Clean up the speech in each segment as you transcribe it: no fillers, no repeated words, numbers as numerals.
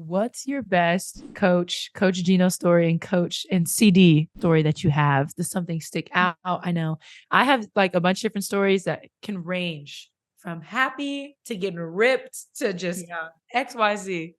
What's your best Coach Gino story and Coach and CD story that you have? Does something stick out? I know I have like a bunch of different stories that can range from happy to getting ripped to just XYZ.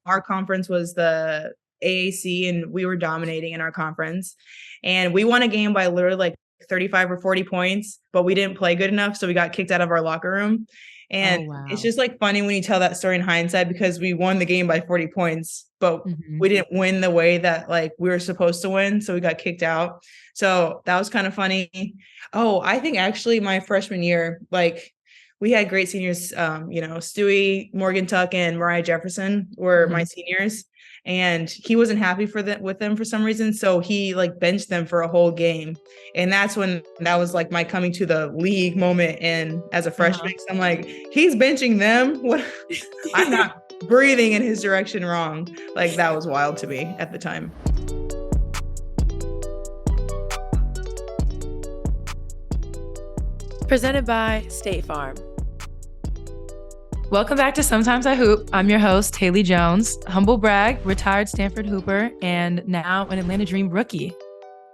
Our conference was the AAC and we were dominating in our conference. And we won a game by literally like 35 or 40 points, but we didn't play good enough. So we got kicked out of our locker room. And it's just like funny when you tell that story in hindsight because we won the game by 40 points, but we didn't win the way that like we were supposed to win. So we got kicked out. So that was kind of funny. Oh, I think actually my freshman year, like we had great seniors, Stewie, Morgan Tuck, and Mariah Jefferson were my seniors. And he wasn't happy with them for some reason. So he like benched them for a whole game. And that was like my coming to the league moment. And as a freshman, I'm like, he's benching them. What? I'm not breathing in his direction wrong. Like that was wild to me at the time. Presented by State Farm. Welcome back to Sometimes I Hoop. I'm your host, Haley Jones, humble brag, retired Stanford hooper, and now an Atlanta Dream rookie.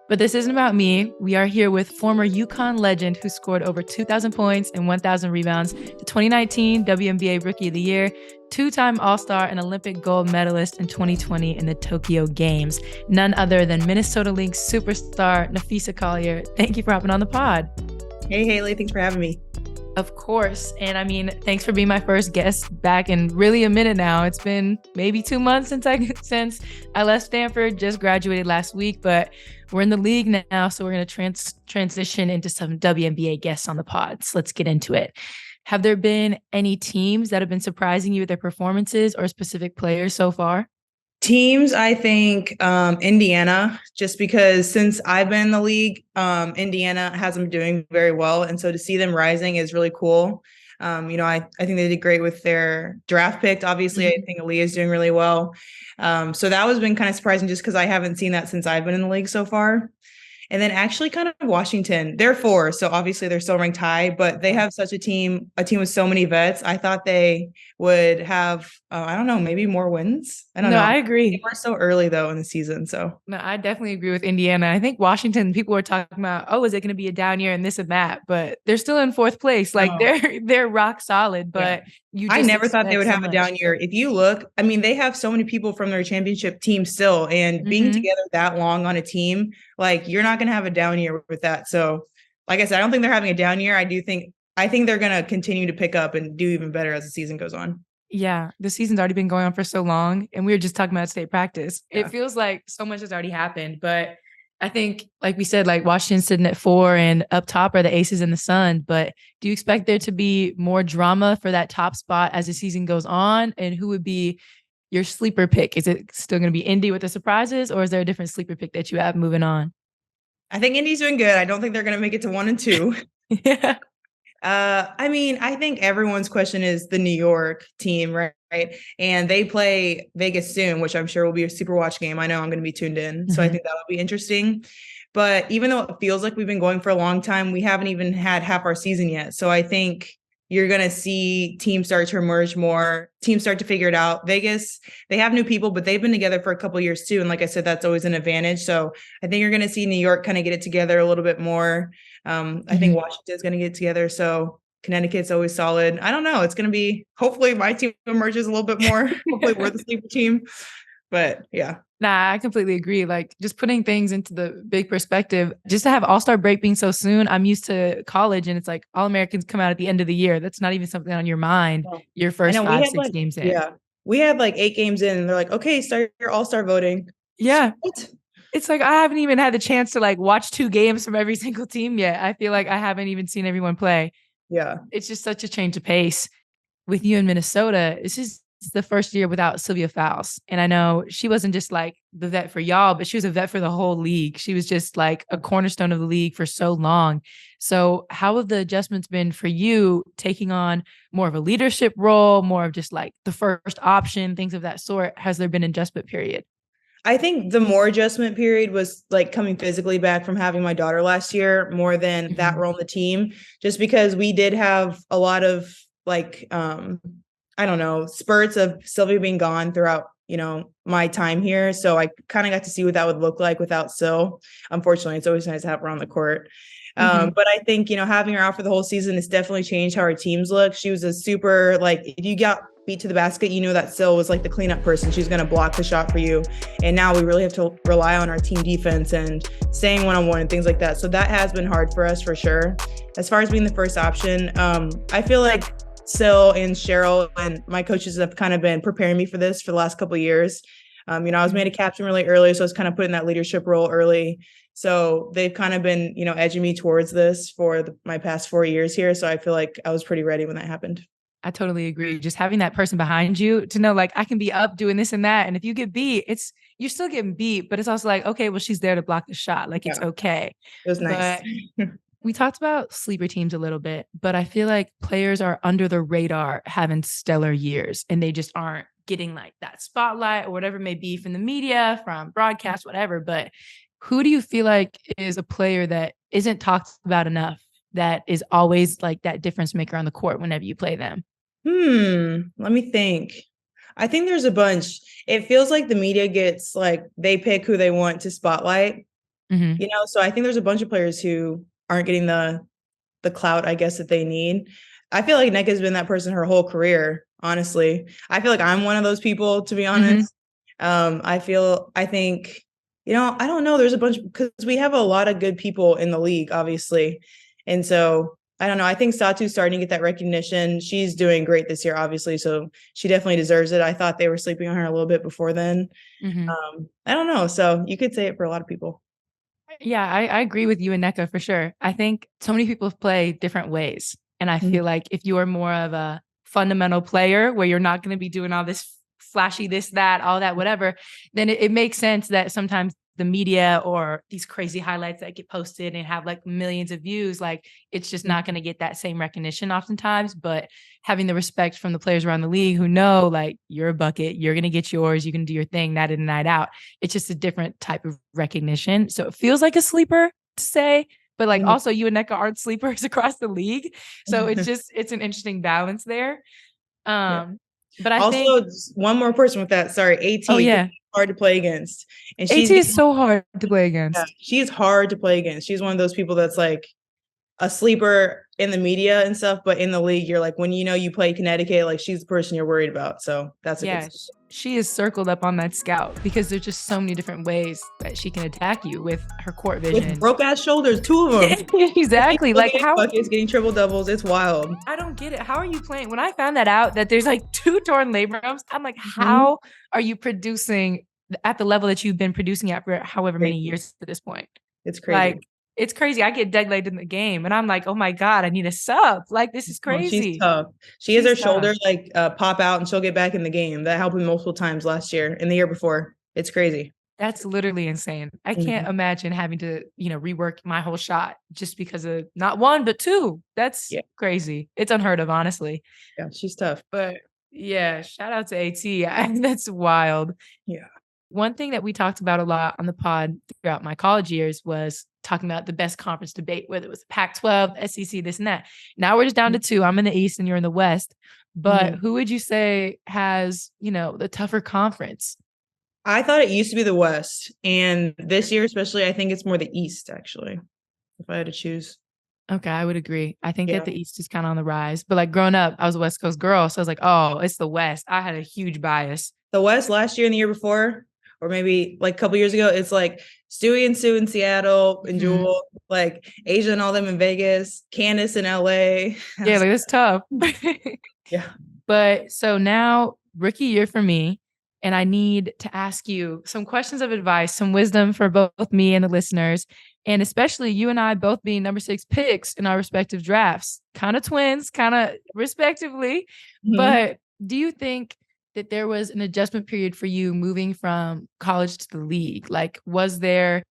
But this isn't about me. We are here with former UConn legend who scored over 2,000 points and 1,000 rebounds, the 2019 WNBA Rookie of the Year, two-time All-Star and Olympic gold medalist in 2020 in the Tokyo Games. None other than Minnesota Lynx superstar Napheesa Collier. Thank you for hopping on the pod. Hey, Haley. Thanks for having me. Of course. And I mean, thanks for being my first guest back in really a minute now. It's been maybe 2 months since I left Stanford, just graduated last week, but we're in the league now. So we're going to transition into some WNBA guests on the pod. So let's get into it. Have there been any teams that have been surprising you with their performances or specific players so far? Teams, I think Indiana, just because since I've been in the league, Indiana hasn't been doing very well. And so to see them rising is really cool. I think they did great with their draft pick. Obviously, I think Aaliyah is doing really well. So that was been kind of surprising just because I haven't seen that since I've been in the league so far. And then actually kind of Washington, they're 4. So obviously they're still ranked high, but they have such a team with so many vets. I thought they would have, maybe more wins. I don't know. I agree. They were so early though in the season. So no, I definitely agree with Indiana. I think Washington, people were talking about, is it going to be a down year and this and that, but they're still in 4th place. Like they're rock solid, but I never thought they would have a down year. If you look, I mean, they have so many people from their championship team still, and being together that long on a team, like you're not going to have a down year with that. So like I said, I don't think they're having a down year. I think they're going to continue to pick up and do even better as the season goes on. Yeah, the season's already been going on for so long, and we were just talking about state practice. Yeah. It feels like so much has already happened, but I think, like we said, like Washington's sitting at 4 and up top are the Aces and the Sun. But do you expect there to be more drama for that top spot as the season goes on? And who would be your sleeper pick? Is it still going to be Indy with the surprises, or is there a different sleeper pick that you have moving on? I think Indy's doing good. I don't think they're going to make it to 1 and 2. Yeah. I think everyone's question is the New York team, right? And they play Vegas soon, which I'm sure will be a super watch game. I know I'm going to be tuned in. So I think that'll be interesting. But even though it feels like we've been going for a long time, we haven't even had half our season yet. So I think you're going to see teams start to emerge more, teams start to figure it out. Vegas, they have new people, but they've been together for a couple of years too. And like I said, that's always an advantage. So I think you're going to see New York kind of get it together a little bit more. I think Washington's going to get it together. So Connecticut's always solid. I don't know. It's going to be, hopefully my team emerges a little bit more. Hopefully we're the sleeper team. But yeah. Nah, I completely agree. Like just putting things into the big perspective, just to have All-Star break being so soon. I'm used to college and it's like All-Americans come out at the end of the year. That's not even something on your mind. Your first 5-6 games in. Yeah. We had like 8 games in and they're like, okay, start your All-Star voting. Yeah. It's like, I haven't even had the chance to like watch 2 games from every single team yet. I feel like I haven't even seen everyone play. Yeah. It's just such a change of pace. With you in Minnesota, this is the first year without Sylvia Fowles. And I know she wasn't just like the vet for y'all, but she was a vet for the whole league. She was just like a cornerstone of the league for so long. So how have the adjustments been for you taking on more of a leadership role, more of just like the first option, things of that sort? Has there been an adjustment period? I think the more adjustment period was like coming physically back from having my daughter last year more than that role in the team, just because we did have a lot of like, spurts of Sylvia being gone throughout, my time here. So I kind of got to see what that would look like without Sil. Unfortunately, it's always nice to have her on the court. But I think, having her out for the whole season has definitely changed how our teams look. She was a super, if you got beat to the basket, that Sil was like the cleanup person. She's going to block the shot for you. And now we really have to rely on our team defense and staying one-on-one and things like that. So that has been hard for us for sure. As far as being the first option, I feel like Sil and Cheryl and my coaches have kind of been preparing me for this for the last couple of years. I was made a captain really early, so I was kind of put in that leadership role early. So they've kind of been, edging me towards this for my past 4 years here. So I feel like I was pretty ready when that happened. I totally agree. Just having that person behind you to know, I can be up doing this and that. And if you get beat, you're still getting beat, but it's also okay, well, she's there to block the shot. It's okay. It was nice. We talked about sleeper teams a little bit, but I feel like players are under the radar having stellar years and they just aren't getting that spotlight or whatever it may be from the media, from broadcast, whatever. But who do you feel like is a player that isn't talked about enough, that is always that difference maker on the court whenever you play them? Let me think. I think there's a bunch. It feels like the media gets they pick who they want to spotlight, so I think there's a bunch of players who aren't getting the clout, I guess, that they need. I feel like Nneka's been that person her whole career, honestly. I feel like I'm one of those people, to be honest. I think, I don't know. There's a bunch, because we have a lot of good people in the league, obviously. And so, I don't know. I think Satu's starting to get that recognition. She's doing great this year, obviously. So she definitely deserves it. I thought they were sleeping on her a little bit before then. I don't know. So you could say it for a lot of people. Yeah, I agree with you and Nneka for sure. I think so many people play different ways. And I feel like if you are more of a fundamental player where you're not going to be doing all this flashy, this, that, all that, whatever, then it makes sense that sometimes the media or these crazy highlights that get posted and have millions of views, it's just not going to get that same recognition oftentimes. But having the respect from the players around the league who know you're a bucket, you're going to get yours, you can do your thing night in and night out. It's just a different type of recognition. So it feels like a sleeper to say, but also you and Nneka aren't sleepers across the league. So it's an interesting balance there. But I also think one more person with that. Sorry, AT. Oh yeah, hard to play against. And AT is so hard to play against. Yeah, she's hard to play against. She's one of those people that's a sleeper in the media and stuff, but in the league, you're when you play Connecticut, she's the person you're worried about. So that's she is circled up on that scout because there's just so many different ways that she can attack you with her court vision. With broke ass shoulders, 2 of them. Exactly. How buckets, getting triple doubles. It's wild. I don't get it. How are you playing? When I found that out that there's 2 torn labrums, I'm how are you producing at the level that you've been producing at for however many years at this point? It's crazy. It's crazy. I get dead late in the game and I'm oh my God, I need a sub. This is crazy. She's tough. She has her shoulder pop out and she'll get back in the game. That happened multiple times last year and the year before. It's crazy. That's literally insane. I can't imagine having to, rework my whole shot just because of not 1, but 2. That's crazy. It's unheard of, honestly. Yeah, she's tough. But yeah, shout out to AT. That's wild. Yeah. One thing that we talked about a lot on the pod throughout my college years was talking about the best conference debate, whether it was Pac-12, SEC, this and that. Now we're just down to 2. I'm in the East and you're in the West. But who would you say has, the tougher conference? I thought it used to be the West. And this year, especially, I think it's more the East, actually, if I had to choose. Okay, I would agree. I think that the East is kind of on the rise. But growing up, I was a West Coast girl. So I was oh, it's the West. I had a huge bias. The West last year and the year before, or maybe a couple years ago, it's Stewie and Sue in Seattle and Jewel, Asia and all them in Vegas, Candace in LA. Yeah, it's tough. Yeah. But so now rookie year for me, and I need to ask you some questions of advice, some wisdom for both me and the listeners, and especially you and I both being number 6 picks in our respective drafts, kind of twins, kind of respectively. But do you think that there was an adjustment period for you moving from college to the league? Was there,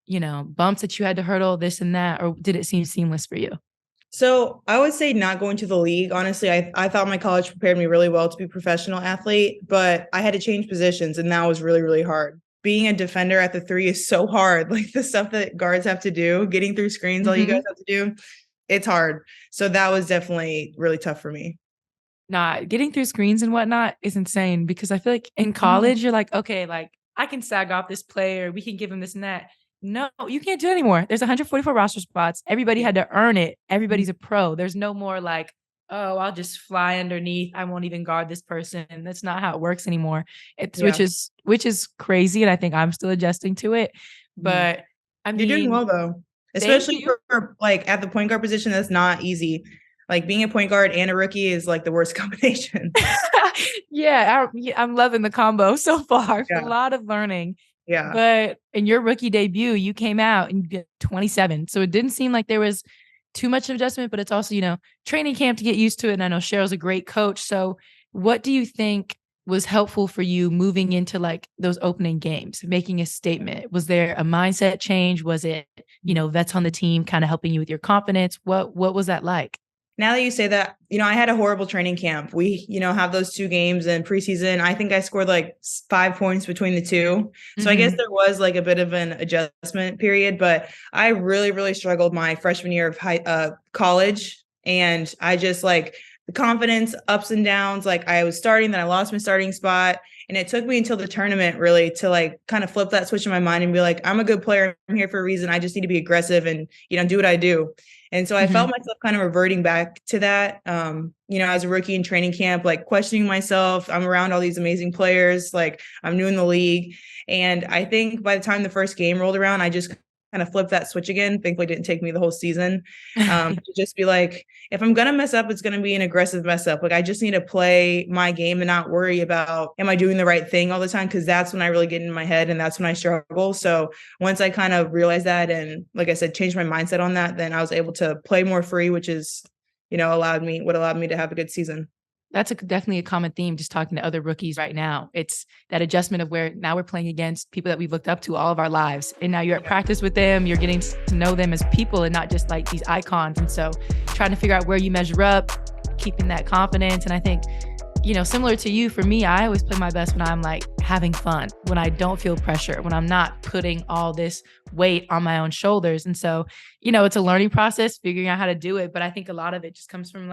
bumps that you had to hurdle, this and that, or did it seem seamless for you? So I would say not going to the league. Honestly, I thought my college prepared me really well to be a professional athlete, but I had to change positions and that was really, really hard. Being a defender at the 3 is so hard. The stuff that guards have to do, getting through screens, all you guys have to do, it's hard. So that was definitely really tough for me. Nah, getting through screens and whatnot is insane because I feel like in Mhm. college, you're like, okay, like I can sag off this player. We can give him this and that. No, you can't do it anymore. There's 144 roster spots. Everybody Yeah. had to earn it. Mhm. Everybody's a pro. There's no more like, oh, I'll just fly underneath. I won't even guard this person. That's not how it works anymore. It's Yeah. which is crazy. And I think I'm still adjusting to it. Mhm. But I You're doing mean, well though, thank especially you. for like at the point guard position. That's not easy. Like being a point guard and a rookie is like the worst combination. I'm loving the combo so far. A Yeah. lot of learning. Yeah. But in your rookie debut, you came out and you get 27. So it didn't seem like there was too much adjustment, but it's also, training camp to get used to it. And I know Cheryl's a great coach. So what do you think was helpful for you moving into like those opening games, making a statement? Was there a mindset change? Was it, vets on the team kind of helping you with your confidence? What was that like? Now that you say that, I had a horrible training camp. We, have those 2 games in preseason. I think I scored like 5 points between the 2. So I guess there was like a bit of an adjustment period, but I really, really struggled my freshman year of college. And I just like the confidence, ups and downs. Like I was starting, then I lost my starting spot. And it took me until the tournament really to like kind of flip that switch in my mind and be like, I'm a good player. I'm here for a reason. I just need to be aggressive and, do what I do. And so I felt myself kind of reverting back to that, as a rookie in training camp, like questioning myself. I'm around all these amazing players, like I'm new in the league. And I think by the time the first game rolled around, I just kind of flipped that switch again. Thankfully, it didn't take me the whole season. To just be like, if I'm going to mess up, it's going to be an aggressive mess up. Like I just need to play my game and not worry about, am I doing the right thing all the time? Because that's when I really get in my head and that's when I struggle. So once I kind of realized that and like I said, changed my mindset on that, then I was able to play more free, which is, allowed me to have a good season. That's definitely a common theme, just talking to other rookies right now. It's that adjustment of where now we're playing against people that we've looked up to all of our lives. And now you're at practice with them, you're getting to know them as people and not just like these icons. And so trying to figure out where you measure up, keeping that confidence. And I think, similar to you, for me, I always play my best when I'm like having fun, when I don't feel pressure, when I'm not putting all this weight on my own shoulders. And so, it's a learning process, figuring out how to do it. But I think a lot of it just comes from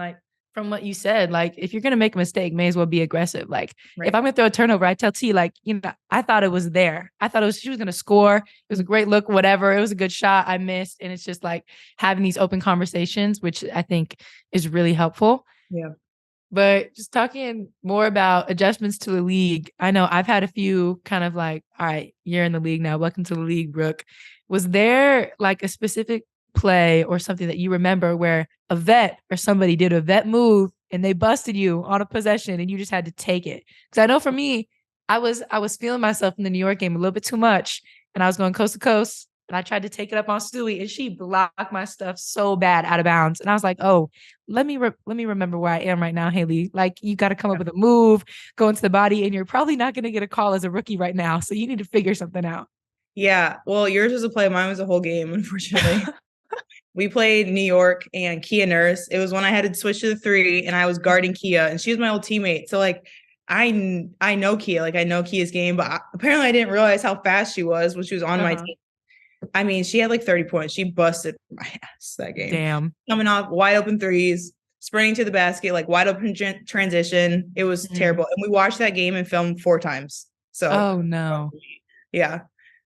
what you said, like if you're going to make a mistake, may as well be aggressive. Like if I'm going to throw a turnover, I tell T, like, I thought it was there. I thought she was going to score. It was a great look, whatever. It was a good shot. I missed. And it's just like having these open conversations, which I think is really helpful. Yeah. But just talking more about adjustments to the league, I know I've had a few kind of like, all right, you're in the league now. Welcome to the league, Brooke. Was there like a specific play or something that you remember where a vet or somebody did a vet move and they busted you on a possession and you just had to take it? Because I know for me, I was feeling myself in the New York game a little bit too much, and I was going coast to coast, and I tried to take it up on Stewie, and she blocked my stuff so bad out of bounds. And I was like, oh, let me remember where I am right now, Haley. Like you got to come up with a move, go into the body, and you're probably not going to get a call as a rookie right now. So you need to figure something out. Yeah. Well, yours was a play. Mine was a whole game, unfortunately. We played New York and Kia Nurse. It was when I had to switch to the 3 and I was guarding Kia and she was my old teammate. So like, I know Kia, like I know Kia's game, but apparently I didn't realize how fast she was when she was on my team. I mean, she had like 30 points. She busted my ass that game. Damn. Coming off wide open threes, sprinting to the basket, like wide open transition. It was terrible. And we watched that game and filmed 4 times. So, oh no. Yeah.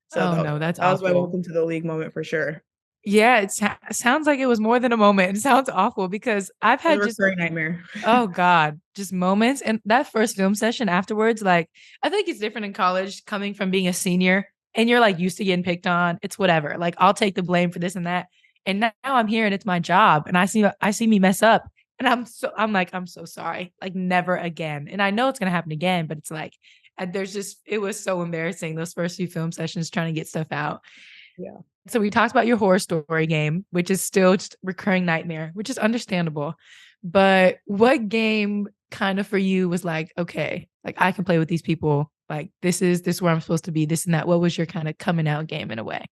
So no, that's that was awful. my welcome to the league moment for sure. Yeah, it sounds like it was more than a moment. It sounds awful because I've had just a nightmare. Oh God, just moments. And that first film session afterwards, like I think it's different in college coming from being a senior and you're like used to getting picked on. It's whatever. Like I'll take the blame for this and that. And now I'm here and it's my job. And I see me mess up. And I'm so sorry. Like never again. And I know it's gonna happen again, but it's like it was so embarrassing those first few film sessions trying to get stuff out. Yeah. So we talked about your horror story game, which is still just recurring nightmare, which is understandable. But what game kind of for you was like, okay, like I can play with these people. Like this is where I'm supposed to be, this and that. What was your kind of coming out game in a way?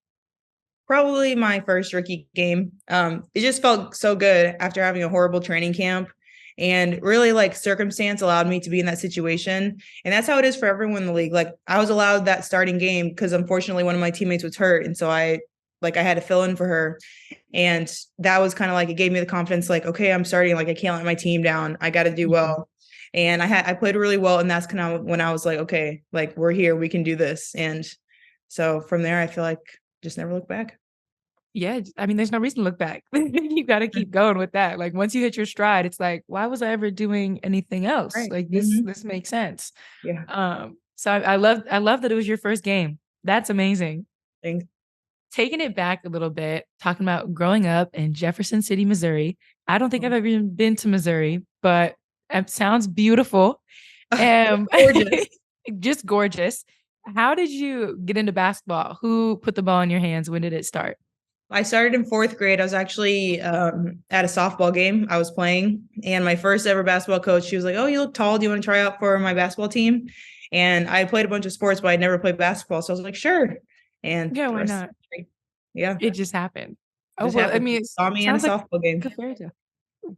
Probably my first rookie game. It just felt so good after having a horrible training camp. And really like circumstance allowed me to be in that situation. And that's how it is for everyone in the league. Like I was allowed that starting game because unfortunately one of my teammates was hurt. And so I had to fill in for her. And that was kind of like, it gave me the confidence, like, okay, I'm starting, like, I can't let my team down. I got to do well. And I played really well. And that's kind of when I was like, okay, like we're here, we can do this. And so from there, I feel like just never look back. Yeah, I mean, there's no reason to look back. You got to keep going with that. Like once you hit your stride, it's like, why was I ever doing anything else? Right. Like Mm-hmm. this makes sense. Yeah. So I love that it was your first game. That's amazing. Thanks. Taking it back a little bit, talking about growing up in Jefferson City, Missouri. I don't think I've ever even been to Missouri, but it sounds beautiful. Gorgeous. Just gorgeous. How did you get into basketball? Who put the ball in your hands? When did it start? I started in 4th grade. I was actually at a softball game I was playing. And my first ever basketball coach, she was like, oh, you look tall. Do you want to try out for my basketball team? And I played a bunch of sports, but I'd never played basketball. So I was like, sure. And Yeah, the why rest, not? yeah, It just happened. Oh, just well, I happened. mean, She it saw me in a sounds like softball game. a fairy tale.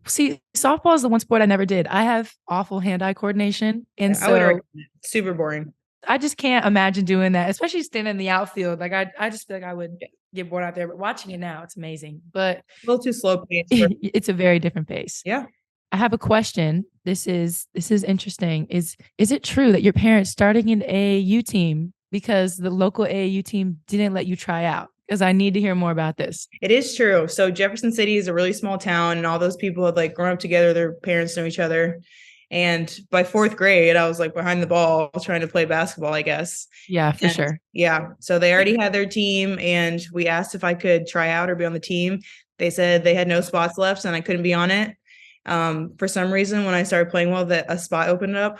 See, softball is the one sport I never did. I have awful hand-eye coordination. And Yeah, I would so recommend it. Super boring. I just can't imagine doing that, especially standing in the outfield. Like I just feel like I would get bored out there. But watching it now, it's amazing. But A little too slow paced. it's a very different pace. Yeah. I have a question. This is interesting. Is it true that your parents starting an AAU team because the local AAU team didn't let you try out? Because I need to hear more about this. It is true. So Jefferson City is a really small town, and all those people had like grown up together. Their parents know each other. And by 4th grade, I was like behind the ball trying to play basketball, I guess. Yeah, for sure. Yeah. So they already had their team, and we asked if I could try out or be on the team. They said they had no spots left and I couldn't be on it. For some reason, when I started playing well, that a spot opened up.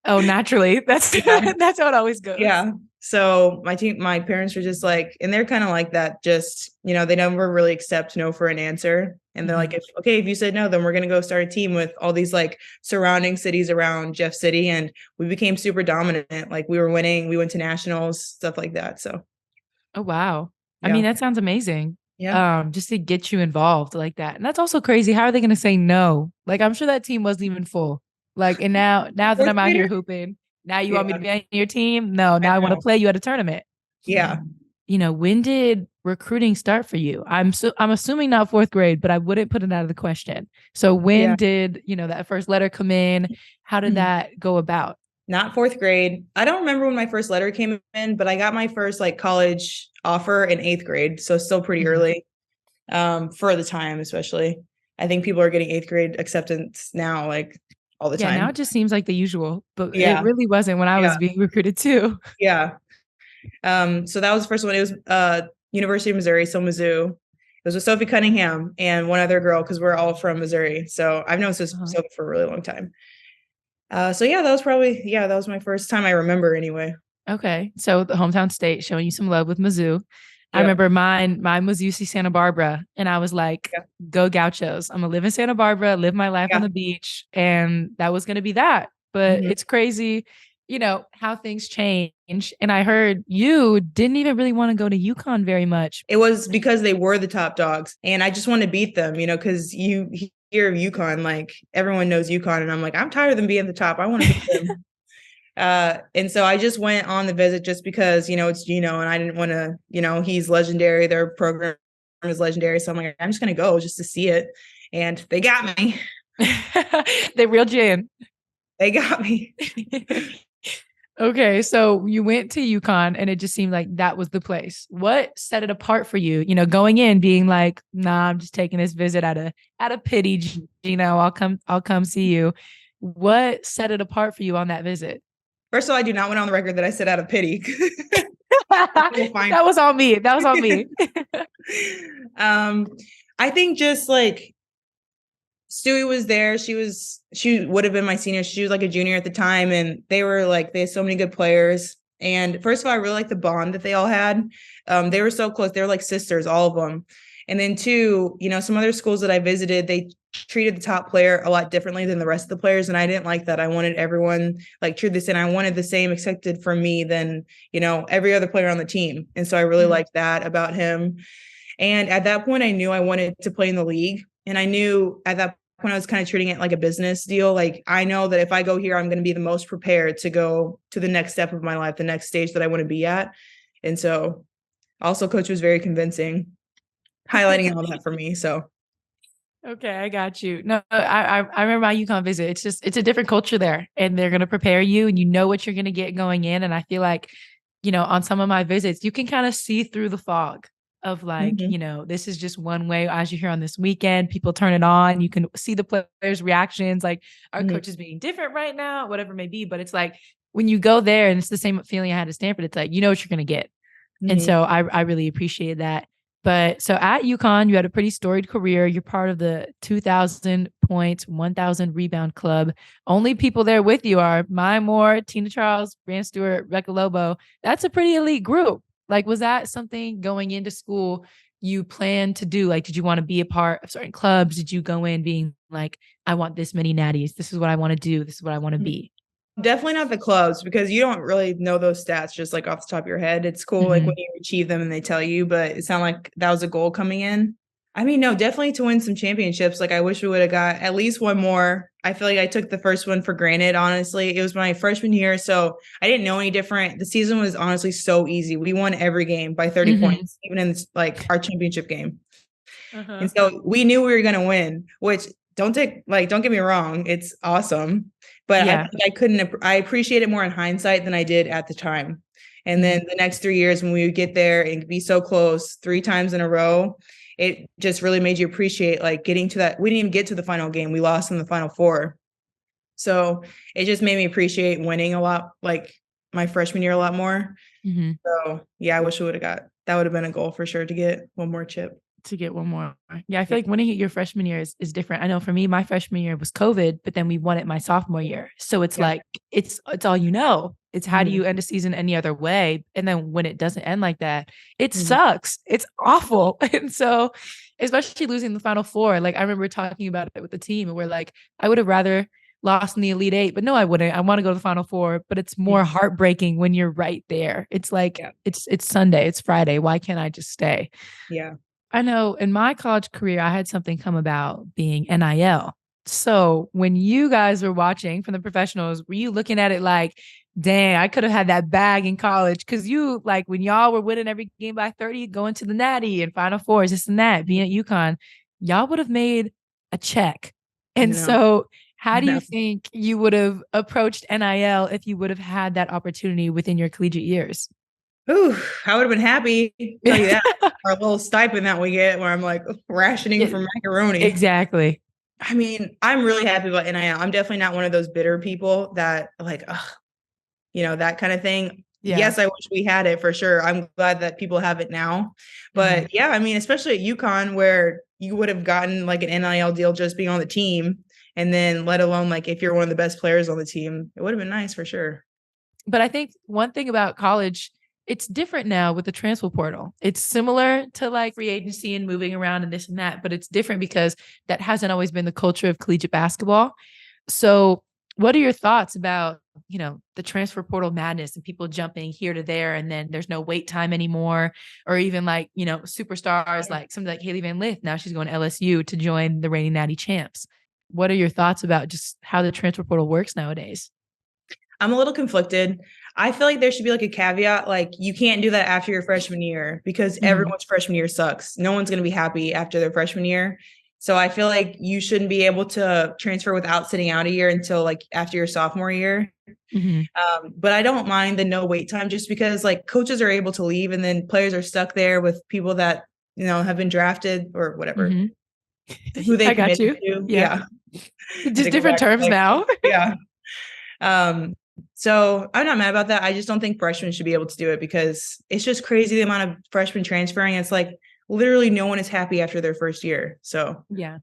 Oh, naturally. That's Yeah. that's how it always goes. Yeah. So my parents were just like, and they're kind of like that, just, they never really accept no for an answer. And they're like, if you said no, then we're going to go start a team with all these like surrounding cities around Jeff City. And we became super dominant. Like we were winning, we went to nationals, stuff like that. So. Oh, wow. I Yeah. mean, that sounds amazing. Yeah. Just to get you involved like that. And that's also crazy. How are they going to say no? Like, I'm sure that team wasn't even full. Like, and now that 4th I'm out here grader? hooping, now you Yeah. want me to be on your team? No, now I want to know. play you at a tournament. Yeah. When did recruiting start for you? I'm assuming not 4th grade, but I wouldn't put it out of the question. So when did, that first letter come in? How did that go about? Not 4th grade. I don't remember when my first letter came in, but I got my first like college offer in 8th grade. So still pretty early, for the time, especially. I think people are getting 8th grade acceptance now, like all the Yeah, time. now it just seems like the usual, but it Yeah. really wasn't when I was being recruited too. Yeah. So that was the first one. It was University of Missouri, so Mizzou. It was with Sophie Cunningham and one other girl, because we're all from Missouri. So I've known Sophie for a really long time. So yeah, that was my first time I remember anyway. Okay. So the hometown state showing you some love with Mizzou. I remember mine was UC Santa Barbara. And I was like, go Gauchos. I'm gonna live in Santa Barbara, live my life on the beach. And that was gonna be that. But it's crazy, how things change. And I heard you didn't even really want to go to UConn very much. It was because they were the top dogs. And I just want to beat them, because you hear of UConn, like everyone knows UConn. And I'm like, I'm tired of them being the top. I want to beat them. And so I just went on the visit just because, it's Gino and I didn't want to, he's legendary. Their program is legendary. So I'm like, I'm just going to go just to see it. And they got me. They reeled you in. They got me. Okay. So you went to UConn and it just seemed like that was the place. What set it apart for you? Going in being like, nah, I'm just taking this visit out of pity, Gino. I'll come see you. What set it apart for you on that visit? First of all, I do not want on the record that I said out of pity. That was on me. I think just like Stewie was there. She would have been my senior. She was like a junior at the time. And they had so many good players. And first of all, I really liked the bond that they all had. They were so close. They were like sisters, all of them. And then two, some other schools that I visited, they treated the top player a lot differently than the rest of the players. And I didn't like that. I wanted everyone like treated the same. I wanted the same expected from me than, every other player on the team. And so I really liked that about him. And at that point, I knew I wanted to play in the league. And I knew at that point, I was kind of treating it like a business deal. Like, I know that if I go here, I'm going to be the most prepared to go to the next step of my life, the next stage that I want to be at. And so also coach was very convincing, highlighting all that for me. So Okay, I got you. No, I remember my UConn visit. It's a different culture there, and they're gonna prepare you, and you know what you're gonna get going in. And I feel like, on some of my visits, you can kind of see through the fog of like, Mhm. this is just one way. As you're here on this weekend, people turn it on. You can see the players' reactions, like our Mhm. coach is being different right now, whatever it may be. But it's like when you go there, and it's the same feeling I had at Stanford. It's like you know what you're gonna get. And Mhm. so I really appreciate that. But so at UConn, you had a pretty storied career. You're part of the 2,000 points, 1,000 rebound club. Only people there with you are Maya Moore, Tina Charles, Brand Stewart, Rebecca Lobo. That's a pretty elite group. Like, was that something going into school you planned to do? Like, did you want to be a part of certain clubs? Did you go in being like, I want this many natties. This is what I want to do. This is what I want to be. Definitely not the clubs because you don't really know those stats just like off the top of your head. It's cool like Mm-hmm. when you achieve them and they tell you, but it sounded like that was a goal coming in. I mean, no, definitely to win some championships. Like I wish we would have got at least one more. I feel like I took the first one for granted, honestly. It was my freshman year, so I didn't know any different. The season was honestly so easy. We won every game by 30 Mm-hmm. points, even in like our championship game. Uh-huh. And so we knew we were going to win, which don't get me wrong, it's awesome. But I Yeah. think I appreciate it more in hindsight than I did at the time. And then the next 3 years when we would get there and be so close 3 times in a row, it just really made you appreciate like getting to that. We didn't even get to the final game. We lost in the final four. So it just made me appreciate winning a lot, like my freshman year a lot more. Mm-hmm. So yeah, I wish we would have that would have been a goal for sure to get one more chip. To get one more. Yeah, I feel Yeah. like winning it your freshman year is different. I know for me, my freshman year was COVID, but then we won it my sophomore year. So it's Yeah. like it's all you know. It's how do Mhm. you end a season any other way? And then when it doesn't end like that, it Mhm. sucks. It's awful. And so especially losing the final four, like I remember talking about it with the team and we're like, I would have rather lost in the Elite Eight, but no, I wouldn't. I want to go to the final four, but it's more Mhm. heartbreaking when you're right there. It's like Yeah. it's Sunday, it's Friday. Why can't I just stay? Yeah. I know in my college career, I had something come about being NIL. So when you guys were watching from the professionals, were you looking at it like, dang, I could have had that bag in college? Because you, like, when y'all were winning every game by 30, going to the Natty and Final Fours, this and that, being at UConn, y'all would have made a check. And No. so, how do you No. think you would have approached NIL if you would have had that opportunity within your collegiate years? Ooh, I would have been happy, tell you that. Our little stipend that we get where I'm like rationing Yeah, for macaroni. exactly. I mean, I'm really happy about NIL. I'm definitely not one of those bitter people that like, ugh, that kind of thing. Yeah. Yes, I wish we had it for sure. I'm glad that people have it now. Mhm. But yeah, I mean, especially at UConn where you would have gotten like an NIL deal just being on the team. And then let alone like if you're one of the best players on the team, it would have been nice for sure. But I think one thing about college, it's different now with the transfer portal. It's similar to like free agency and moving around and this and that, but it's different because that hasn't always been the culture of collegiate basketball. So, what are your thoughts about, the transfer portal madness and people jumping here to there and then there's no wait time anymore? Or even like, superstars like somebody like Haley Van Lith, now she's going to LSU to join the reigning Natty champs. What are your thoughts about just how the transfer portal works nowadays? I'm a little conflicted. I feel like there should be like a caveat, like you can't do that after your freshman year because Mhm. everyone's freshman year sucks. No one's going to be happy after their freshman year. So I feel like you shouldn't be able to transfer without sitting out a year until like after your sophomore year. Mhm. But I don't mind the no wait time just because like coaches are able to leave and then players are stuck there with people that, have been drafted or whatever, Mhm. who they I got committed you. to. Yeah. Yeah. Had Just to go different back to terms like, now. yeah. Um, so I'm not mad about that. I just don't think freshmen should be able to do it because it's just crazy the amount of freshmen transferring. It's like literally no one is happy after their first year. So Yeah.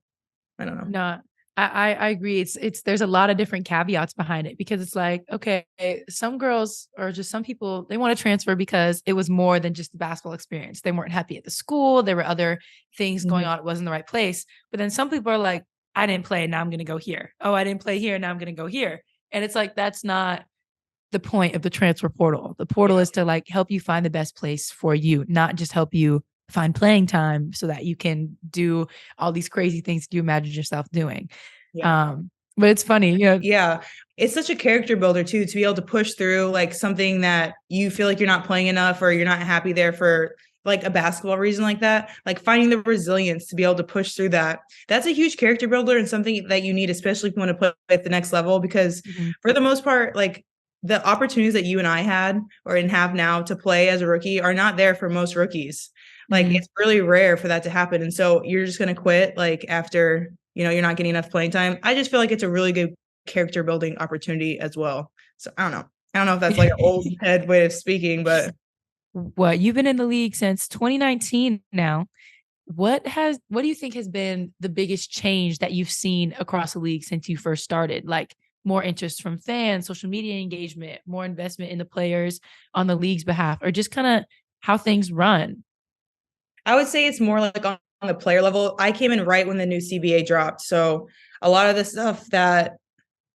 I don't know. No, I agree. It's there's a lot of different caveats behind it because it's like, okay, some girls or just some people, they want to transfer because it was more than just the basketball experience. They weren't happy at the school. There were other things going Mhm. on. It wasn't the right place. But then some people are like, I didn't play. Now I'm going to go here. Oh, I didn't play here. Now I'm going to go here. And it's like, that's not the point of the transfer portal. The portal Yeah. is to like help you find the best place for you, not just help you find playing time so that you can do all these crazy things you imagine yourself doing. Yeah. But it's funny, Yeah. It's such a character builder too, to be able to push through like something that you feel like you're not playing enough or you're not happy there for like a basketball reason like that, like finding the resilience to be able to push through that. That's a huge character builder and something that you need, especially if you want to play at the next level, because for the most part, like the opportunities that you and I had or and have now to play as a rookie are not there for most rookies. Like it's really rare for that to happen. And so you're just going to quit like after, you're not getting enough playing time. I just feel like it's a really good character building opportunity as well. So I don't know. I don't know if that's like an old head way of speaking, but what, you've been in the league since 2019 now. What do you think has been the biggest change that you've seen across the league since you first started? Like more interest from fans, social media engagement, more investment in the players on the league's behalf, or just kind of how things run? I would say it's more like on the player level. I came in right when the new CBA dropped. So a lot of the stuff that,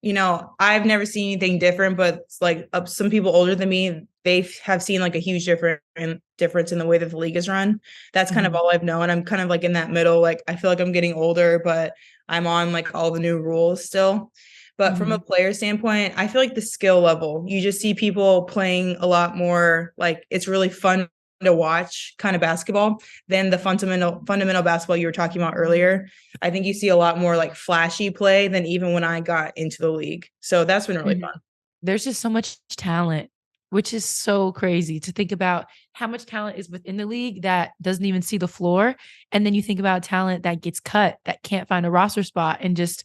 I've never seen anything different, but it's like some people older than me, they have seen like a huge difference in the way that the league is run. That's kind of all I've known. I'm kind of like in that middle. Like I feel like I'm getting older, but I'm on like all the new rules still. But from a player standpoint, I feel like the skill level, you just see people playing a lot more, like it's really fun to watch kind of basketball than the fundamental basketball you were talking about earlier. I think you see a lot more like flashy play than even when I got into the league. So that's been really fun. There's just so much talent, which is so crazy to think about how much talent is within the league that doesn't even see the floor. And then you think about talent that gets cut, that can't find a roster spot. And just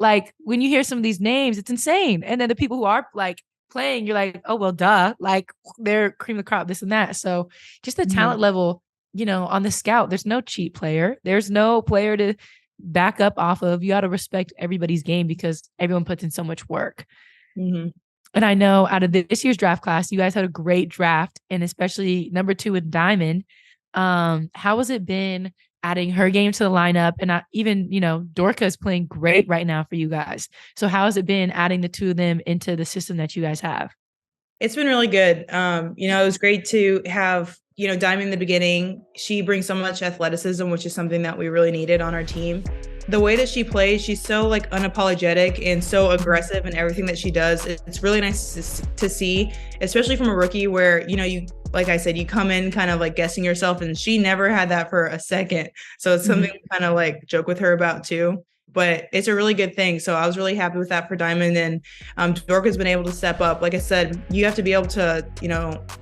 like when you hear some of these names, it's insane. And then the people who are like playing, you're like, oh, well, duh, like they're cream of the crop, this and that. So just the talent level, on the scout, there's no cheap player. There's no player to back up off of. You got to respect everybody's game because everyone puts in so much work. And I know out of this year's draft class, you guys had a great draft, and especially number 2 with Diamond. How has it been adding her game to the lineup? And even, Dorka is playing great right now for you guys. So how has it been adding the two of them into the system that you guys have? It's been really good. It was great to have, Diamond in the beginning. She brings so much athleticism, which is something that we really needed on our team. The way that she plays, she's so like unapologetic and so aggressive in everything that she does. It's really nice to see, especially from a rookie where, you, like I said, you come in kind of like guessing yourself, and she never had that for a second. So it's something to kind of like joke with her about too. But it's a really good thing. So I was really happy with that for Diamond. And Dorka's been able to step up. Like I said, you have to be able to,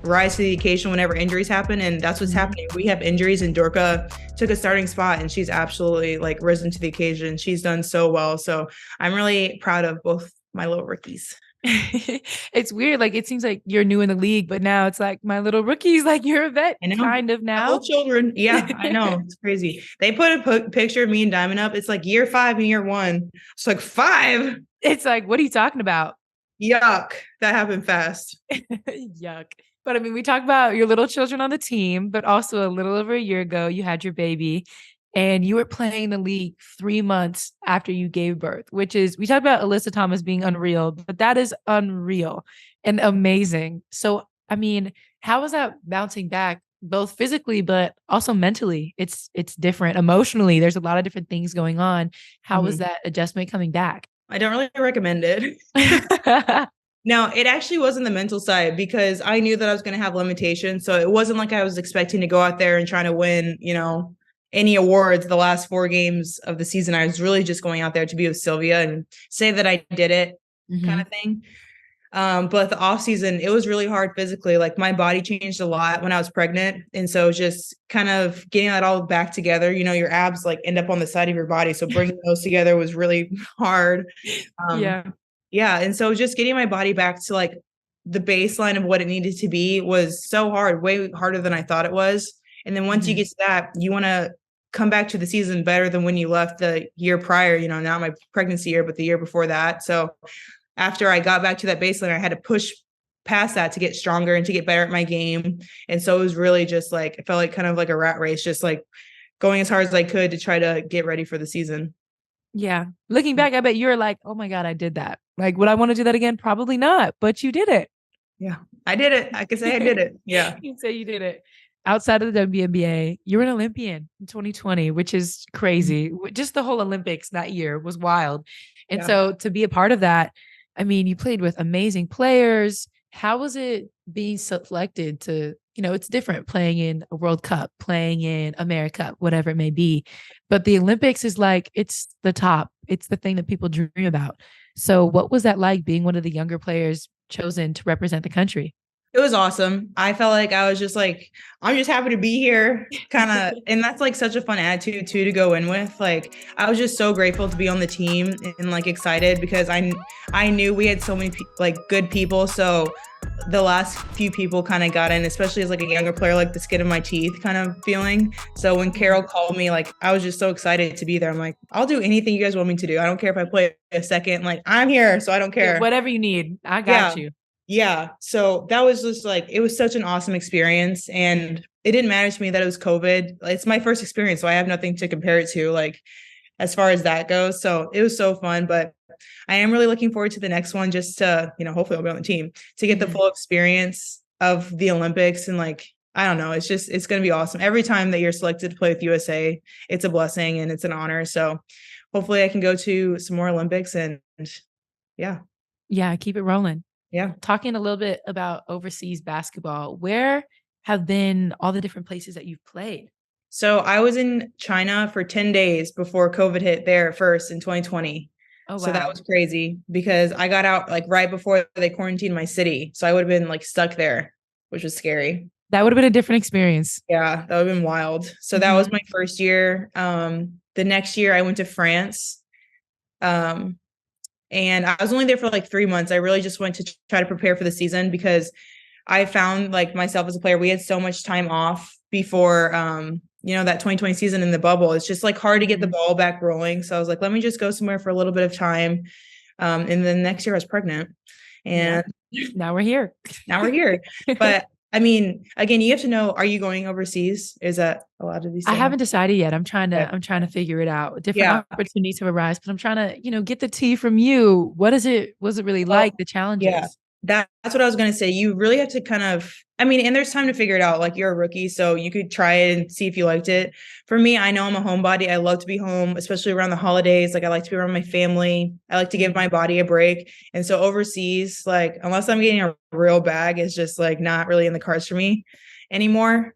rise to the occasion whenever injuries happen. And that's what's happening. We have injuries, and Dorka took a starting spot, and she's absolutely like risen to the occasion. She's done so well. So I'm really proud of both my little rookies. It's weird. Like it seems like you're new in the league, but now it's like my little rookies, like you're a vet kind of now. Little children. Yeah, I know. It's crazy. They put a picture of me and Diamond up. It's like year 5 and year 1. It's like 5. It's like, what are you talking about? Yuck. That happened fast. Yuck. But I mean, we talked about your little children on the team, but also a little over a year ago, you had your baby. And you were playing the league 3 months after you gave birth, which is, we talked about Alyssa Thomas being unreal, but that is unreal and amazing. So, I mean, how was that bouncing back, both physically, but also mentally? It's different emotionally. There's a lot of different things going on. How was that adjustment coming back? I don't really recommend it. No, it actually wasn't the mental side, because I knew that I was going to have limitations. So it wasn't like I was expecting to go out there and trying to win, any awards the last 4 games of the season. I was really just going out there to be with Sylvia and say that I did it kind of thing. But the off season, it was really hard physically. Like my body changed a lot when I was pregnant. And so just kind of getting that all back together, your abs like end up on the side of your body. So bringing those together was really hard. Yeah. And so just getting my body back to like the baseline of what it needed to be was so hard, way harder than I thought it was. And then once you get to that, you want to come back to the season better than when you left the year prior, not my pregnancy year, but the year before that. So after I got back to that baseline, I had to push past that to get stronger and to get better at my game. And so it was really just like, it felt like kind of like a rat race, just like going as hard as I could to try to get ready for the season. Yeah. Looking back, I bet you're like, oh my God, I did that. Like, would I want to do that again? Probably not, but you did it. Yeah, I did it. I can say I did it. Yeah. You can say you did it. Outside of the WNBA, you were an Olympian in 2020, which is crazy. Just the whole Olympics that year was wild. And so to be a part of that, I mean, you played with amazing players. How was it being selected to, it's different playing in a World Cup, playing in America, whatever it may be. But the Olympics is like, it's the top, it's the thing that people dream about. So, what was that like being one of the younger players chosen to represent the country? It was awesome. I felt like I was just like, I'm just happy to be here, kind of. And that's like such a fun attitude too to go in with. Like, I was just so grateful to be on the team and like excited because I knew we had so many like good people. So the last few people kind of got in, especially as like a younger player, like the skin of my teeth kind of feeling. So when Carol called me, like I was just so excited to be there. I'm like, I'll do anything you guys want me to do. I don't care if I play a second. Like I'm here, so I don't care. Yeah, whatever you need, I got Yeah. you. Yeah. So that was just like, it was such an awesome experience. And it didn't matter to me that it was COVID. It's my first experience. So I have nothing to compare it to, like, as far as that goes. So it was so fun. But I am really looking forward to the next one just to, hopefully I'll be on the team to get the full experience of the Olympics. And like, I don't know, it's going to be awesome. Every time that you're selected to play with USA, it's a blessing and it's an honor. So hopefully I can go to some more Olympics and yeah. Yeah, keep it rolling. Yeah. Talking a little bit about overseas basketball, where have been all the different places that you've played? So I was in China for 10 days before COVID hit there first in 2020. Oh, So that wow. was crazy because I got out like right before they quarantined my city. So I would have been like stuck there, which was scary. That would have been a different experience. Yeah, that would have been wild. So that was my first year. The next year I went to France. And I was only there for like 3 months. I really just went to try to prepare for the season because I found like myself as a player, we had so much time off before, that 2020 season in the bubble. It's just like hard to get the ball back rolling. So I was like, let me just go somewhere for a little bit of time. And then next year I was pregnant and now we're here. But I mean, again, you have to know, are you going overseas? Is that allowed to be said? I haven't decided yet. I'm trying to figure it out. Different opportunities have arisen, but I'm trying to, get the tea from you. What is it? Was it really like the challenges? Yeah. That's what I was going to say. You really have to kind of, and there's time to figure it out. Like you're a rookie, so you could try it and see if you liked it. For me, I know I'm a homebody. I love to be home, especially around the holidays. Like I like to be around my family. I like to give my body a break. And so overseas, like unless I'm getting a real bag, it's just like not really in the cards for me anymore.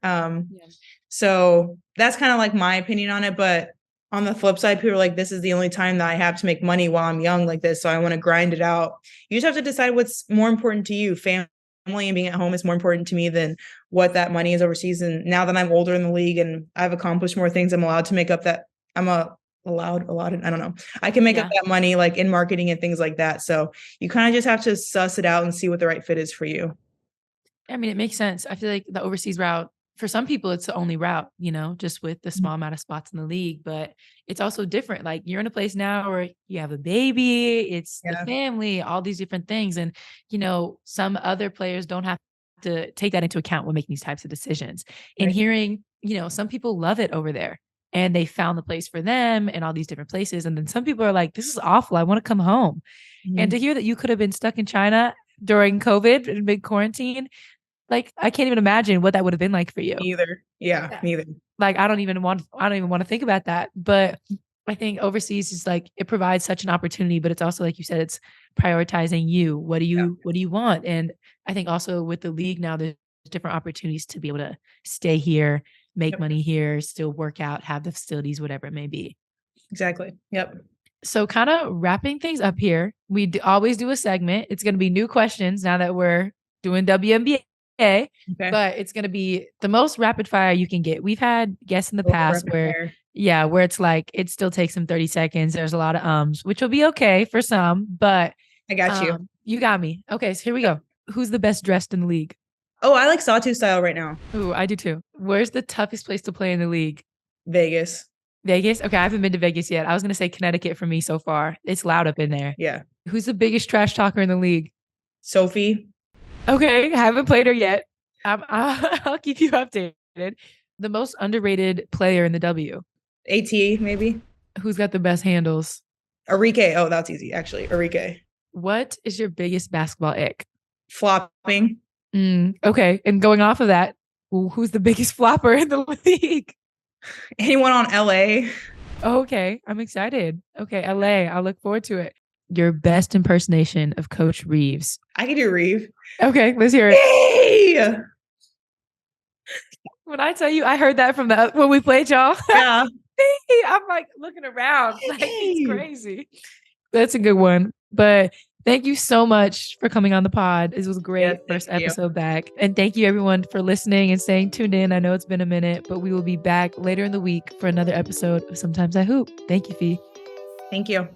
So that's kind of like my opinion on it. But on the flip side, people are like, this is the only time that I have to make money while I'm young like this. So I want to grind it out. You just have to decide what's more important to you. Family and being at home is more important to me than what that money is overseas. And now that I'm older in the league and I've accomplished more things, I'm allowed to make up that I don't know. I can make up that money like in marketing and things like that. So you kind of just have to suss it out and see what the right fit is for you. I mean, it makes sense. I feel like the overseas route, for some people, it's the only route, just with the small amount of spots in the league. But it's also different. Like you're in a place now where you have a baby, it's the family, all these different things. And, some other players don't have to take that into account when making these types of decisions. And hearing, some people love it over there and they found the place for them and all these different places. And then some people are like, this is awful. I want to come home. And to hear that you could have been stuck in China during COVID and big quarantine, like, I can't even imagine what that would have been like for you. Neither. Yeah, neither. Like, I don't even want to think about that. But I think overseas is like, it provides such an opportunity, but it's also, like you said, it's prioritizing you. What do you want? And I think also with the league now, there's different opportunities to be able to stay here, make money here, still work out, have the facilities, whatever it may be. Exactly. Yep. So kind of wrapping things up here, we always do a segment. It's going to be new questions now that we're doing WNBA. Okay. But it's going to be the most rapid fire you can get. We've had guests in the past where it's like, it still takes them 30 seconds. There's a lot of which will be okay for some, but I got you. You got me. Okay. So here we go. Who's the best dressed in the league? Oh, I like Sawtooth style right now. Ooh, I do too. Where's the toughest place to play in the league? Vegas. Vegas? Okay. I haven't been to Vegas yet. I was going to say Connecticut for me so far. It's loud up in there. Yeah. Who's the biggest trash talker in the league? Sophie. Okay, haven't played her yet. I'll keep you updated. The most underrated player in the W? AT, maybe. Who's got the best handles? Arike. Oh, that's easy, actually. Arike. What is your biggest basketball ick? Flopping. Okay, and going off of that, who's the biggest flopper in the league? Anyone on LA? Okay, I'm excited. Okay, LA. I'll look forward to it. your best impersonation of Coach Reeves. I can do Reeve. Okay, let's hear it. Hey! When I tell you, I heard that from when we played y'all. Yeah. I'm like looking around, like it's crazy. That's a good one. But thank you so much for coming on the pod. This was a great first episode back. And thank you everyone for listening and staying tuned in. I know it's been a minute, but we will be back later in the week for another episode of Sometimes I Hoop. Thank you, Phee. Thank you.